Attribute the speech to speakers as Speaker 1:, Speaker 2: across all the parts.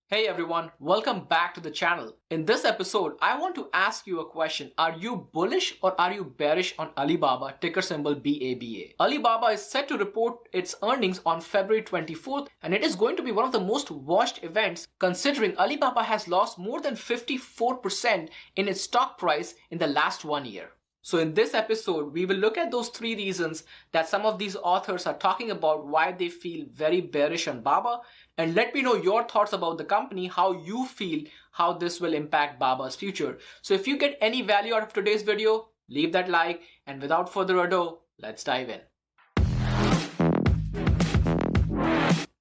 Speaker 1: Hey everyone, welcome back to the channel. In this episode, I want to ask you a question. Are you bullish or are you bearish on Alibaba, ticker symbol BABA? Alibaba is set to report its earnings on February 24th, and it is going to be one of the most watched events considering Alibaba has lost more than 54% in its stock price in the last 1 year. So in this episode, we will look at those 3 reasons that some of these authors are talking about why they feel very bearish on Baba, and let me know your thoughts about the company, how you feel how this will impact Baba's future. So if you get any value out of today's video, leave that like, and without further ado, let's dive in.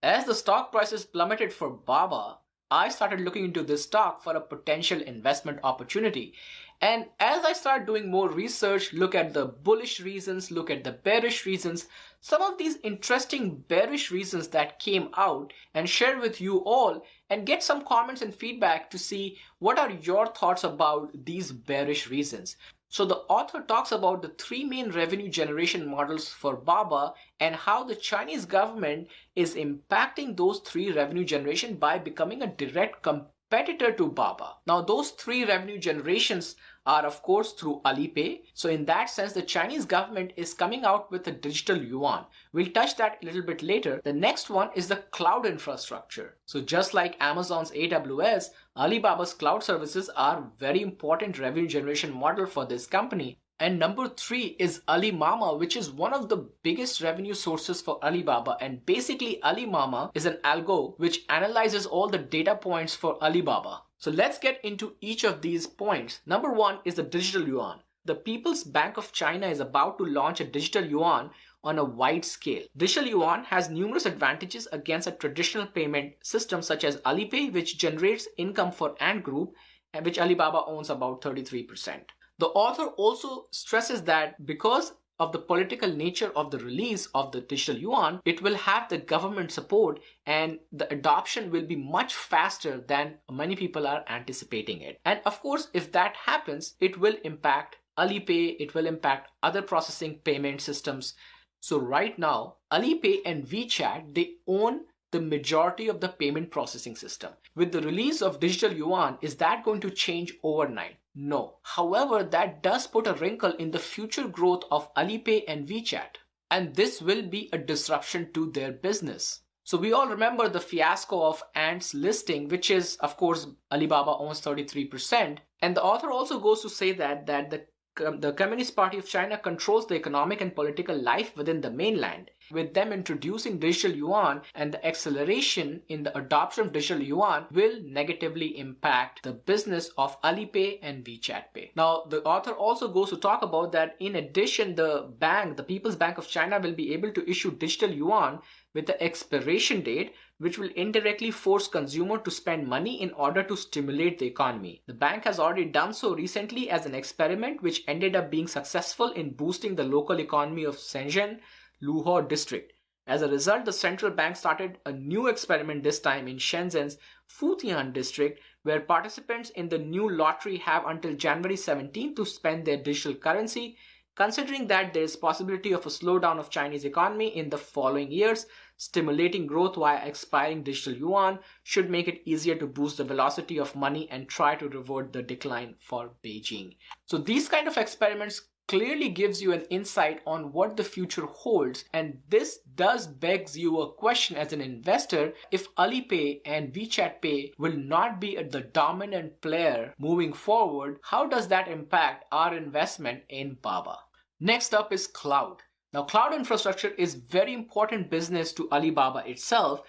Speaker 1: As the stock prices plummeted for Baba, I started looking into this stock for a potential investment opportunity. And as I start doing more research, look at the bullish reasons, look at the bearish reasons, some of these interesting bearish reasons that came out, and share with you all and get some comments and feedback to see what are your thoughts about these bearish reasons. So the author talks about the 3 main revenue generation models for Baba and how the Chinese government is impacting those 3 revenue generation by becoming a direct competitor to Baba. Now those 3 revenue generations are of course through Alipay. So in that sense, the Chinese government is coming out with a digital yuan. We'll touch that a little bit later. The next one is the cloud infrastructure. So just like Amazon's AWS, Alibaba's cloud services are very important revenue generation model for this company. And number 3 is Alimama, which is one of the biggest revenue sources for Alibaba. And basically Alimama is an algo which analyzes all the data points for Alibaba. So let's get into each of these points. Number 1 is the digital yuan. The People's Bank of China is about to launch a digital yuan on a wide scale. Digital yuan has numerous advantages against a traditional payment system such as Alipay, which generates income for Ant Group and which Alibaba owns about 33%. The author also stresses that because of the political nature of the release of the digital yuan, it will have the government support and the adoption will be much faster than many people are anticipating it. And of course, if that happens, it will impact Alipay, it will impact other processing payment systems. So right now, Alipay and WeChat, they own the majority of the payment processing system. With the release of digital yuan, is that going to change overnight? No. However, that does put a wrinkle in the future growth of Alipay and WeChat. And this will be a disruption to their business. So we all remember the fiasco of Ant's listing, which is, of course, Alibaba owns 33%. And the author also goes to say that the Communist Party of China controls the economic and political life within the mainland. With them introducing digital yuan, and the acceleration in the adoption of digital yuan will negatively impact the business of Alipay and WeChat Pay. Now, the author also goes to talk about that in addition, the People's Bank of China will be able to issue digital yuan with the expiration date, which will indirectly force consumer to spend money in order to stimulate the economy. The bank has already done so recently as an experiment, which ended up being successful in boosting the local economy of Shenzhen Luohu district. As a result, the central bank started a new experiment, this time in Shenzhen's Futian district, where participants in the new lottery have until January 17 to spend their digital currency. Considering that there is possibility of a slowdown of Chinese economy in the following years, stimulating growth via expiring digital yuan should make it easier to boost the velocity of money and try to revert the decline for Beijing. So these kind of experiments clearly gives you an insight on what the future holds, and this does begs you a question as an investor: if Alipay and WeChat Pay will not be the dominant player moving forward, how does that impact our investment in Baba? Next up is cloud. Now, cloud infrastructure is very important business to Alibaba itself.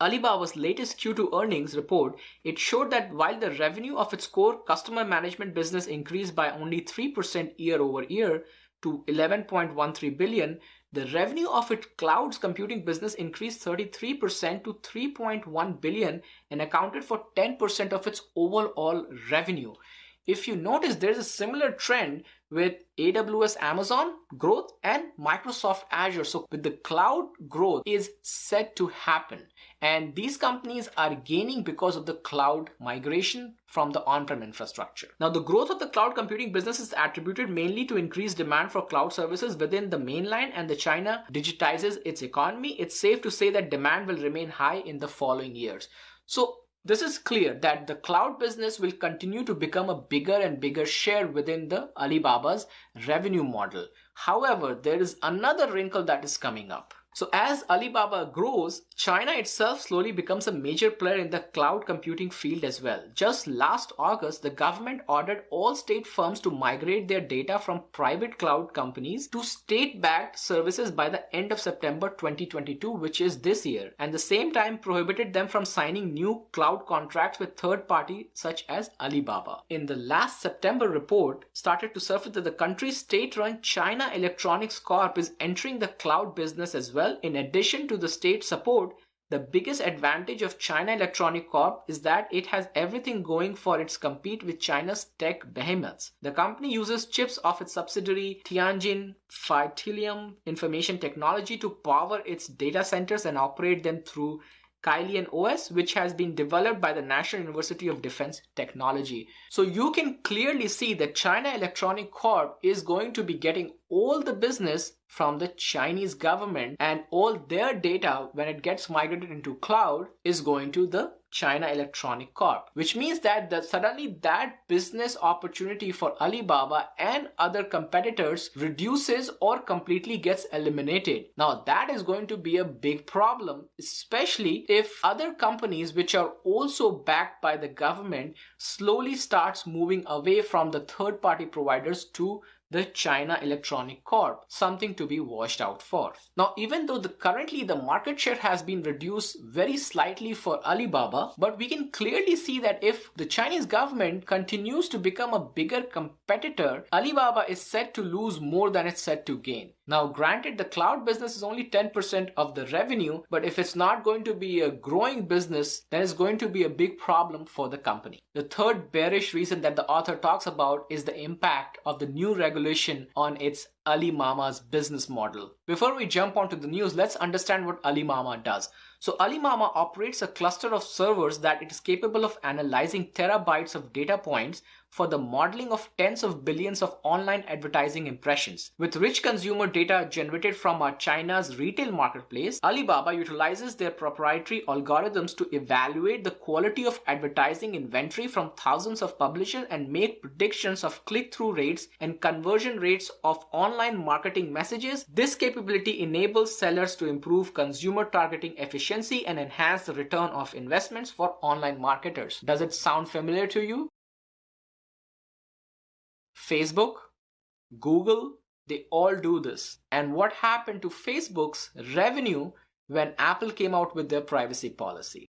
Speaker 1: Alibaba's latest Q2 earnings report, it showed that while the revenue of its core customer management business increased by only 3% year over year to 11.13 billion, the revenue of its cloud computing business increased 33% to 3.1 billion and accounted for 10% of its overall revenue. If you notice, there's a similar trend with AWS Amazon growth and Microsoft Azure. So with the cloud growth is set to happen, and these companies are gaining because of the cloud migration from the on-prem infrastructure. Now, the growth of the cloud computing business is attributed mainly to increased demand for cloud services within the mainland, and the China digitizes its economy. It's safe to say that demand will remain high in the following years. So This is clear that the cloud business will continue to become a bigger and bigger share within the Alibaba's revenue model. However, there is another wrinkle that is coming up. So as Alibaba grows, China itself slowly becomes a major player in the cloud computing field as well. Just last August, the government ordered all state firms to migrate their data from private cloud companies to state-backed services by the end of September 2022, which is this year, and the same time prohibited them from signing new cloud contracts with third parties such as Alibaba. In the last September report started to surface that the country's state-run China Electronics Corp is entering the cloud business as well. In addition to the state support, the biggest advantage of China Electronic Corp is that it has everything going for its compete with China's tech behemoths. The company uses chips of its subsidiary Tianjin Phytilium Information Technology to power its data centers and operate them through Kylian OS, which has been developed by the National University of Defense Technology. So you can clearly see that China Electronic Corp is going to be getting all the business from the Chinese government, and all their data, when it gets migrated into cloud, is going to the China Electronic Corp, which means that suddenly that business opportunity for Alibaba and other competitors reduces or completely gets eliminated. Now that is going to be a big problem, especially if other companies which are also backed by the government slowly starts moving away from the third-party providers to the China Electronic Corp, something to be watched out for. Now, even though currently the market share has been reduced very slightly for Alibaba, but we can clearly see that if the Chinese government continues to become a bigger competitor, Alibaba is set to lose more than it's set to gain. Now, granted, the cloud business is only 10% of the revenue, but if it's not going to be a growing business, then it's going to be a big problem for the company. The third bearish reason that the author talks about is the impact of the new regulation on its Alimama's business model. Before we jump onto the news, let's understand what Alimama does. So Alimama operates a cluster of servers that it is capable of analyzing terabytes of data points for the modeling of tens of billions of online advertising impressions. With rich consumer data generated from China's retail marketplace, Alibaba utilizes their proprietary algorithms to evaluate the quality of advertising inventory from thousands of publishers and make predictions of click-through rates and conversion rates of online marketing messages. This capability enables sellers to improve consumer targeting efficiency and enhance the return of investments for online marketers. Does it sound familiar to you? Facebook, Google, they all do this. And what happened to Facebook's revenue when Apple came out with their privacy policy?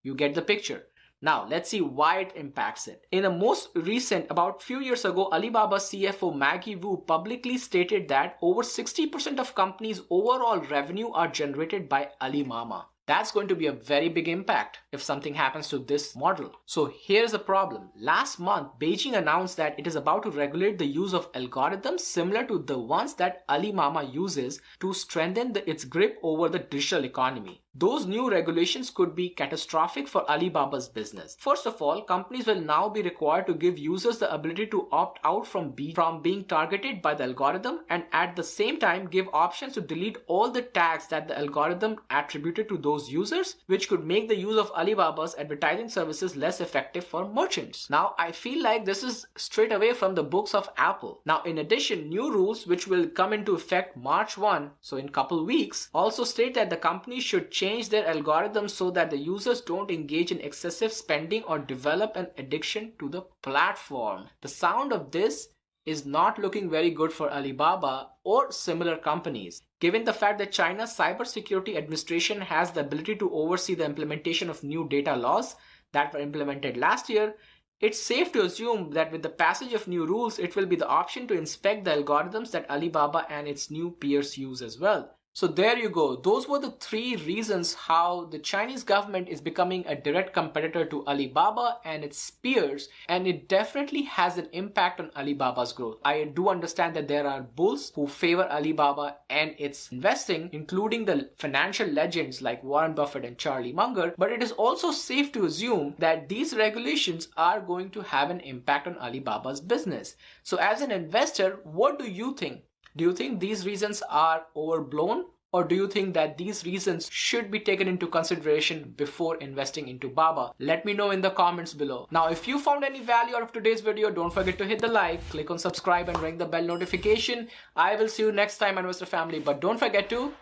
Speaker 1: You get the picture. Now, let's see why it impacts it. In a most recent, about few years ago, Alibaba CFO Maggie Wu publicly stated that over 60% of companies' overall revenue are generated by Alimama. That's going to be a very big impact if something happens to this model. So here's the problem. Last month, Beijing announced that it is about to regulate the use of algorithms similar to the ones that Alimama uses to strengthen its grip over the digital economy. Those new regulations could be catastrophic for Alibaba's business. First of all, companies will now be required to give users the ability to opt out from being targeted by the algorithm, and at the same time give options to delete all the tags that the algorithm attributed to those users, which could make the use of Alibaba's advertising services less effective for merchants. Now, I feel like this is straight away from the books of Apple. Now, in addition, new rules which will come into effect March 1, so in couple weeks, also state that the company should change their algorithms so that the users don't engage in excessive spending or develop an addiction to the platform. The sound of this is not looking very good for Alibaba or similar companies. Given the fact that China's Cybersecurity Administration has the ability to oversee the implementation of new data laws that were implemented last year, it's safe to assume that with the passage of new rules, it will be the option to inspect the algorithms that Alibaba and its new peers use as well. So there you go. Those were the three reasons how the Chinese government is becoming a direct competitor to Alibaba and its peers, and it definitely has an impact on Alibaba's growth. I do understand that there are bulls who favor Alibaba and its investing, including the financial legends like Warren Buffett and Charlie Munger, but it is also safe to assume that these regulations are going to have an impact on Alibaba's business. So as an investor, what do you think? Do you think these reasons are overblown, Or do you think that these reasons should be taken into consideration before investing into Baba? Let me know in the comments below. Now, if you found any value out of today's video, don't forget to hit the like, click on subscribe and ring the bell notification. I will see you next time, investor family. But don't forget to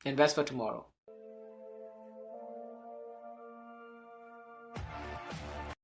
Speaker 1: invest for tomorrow.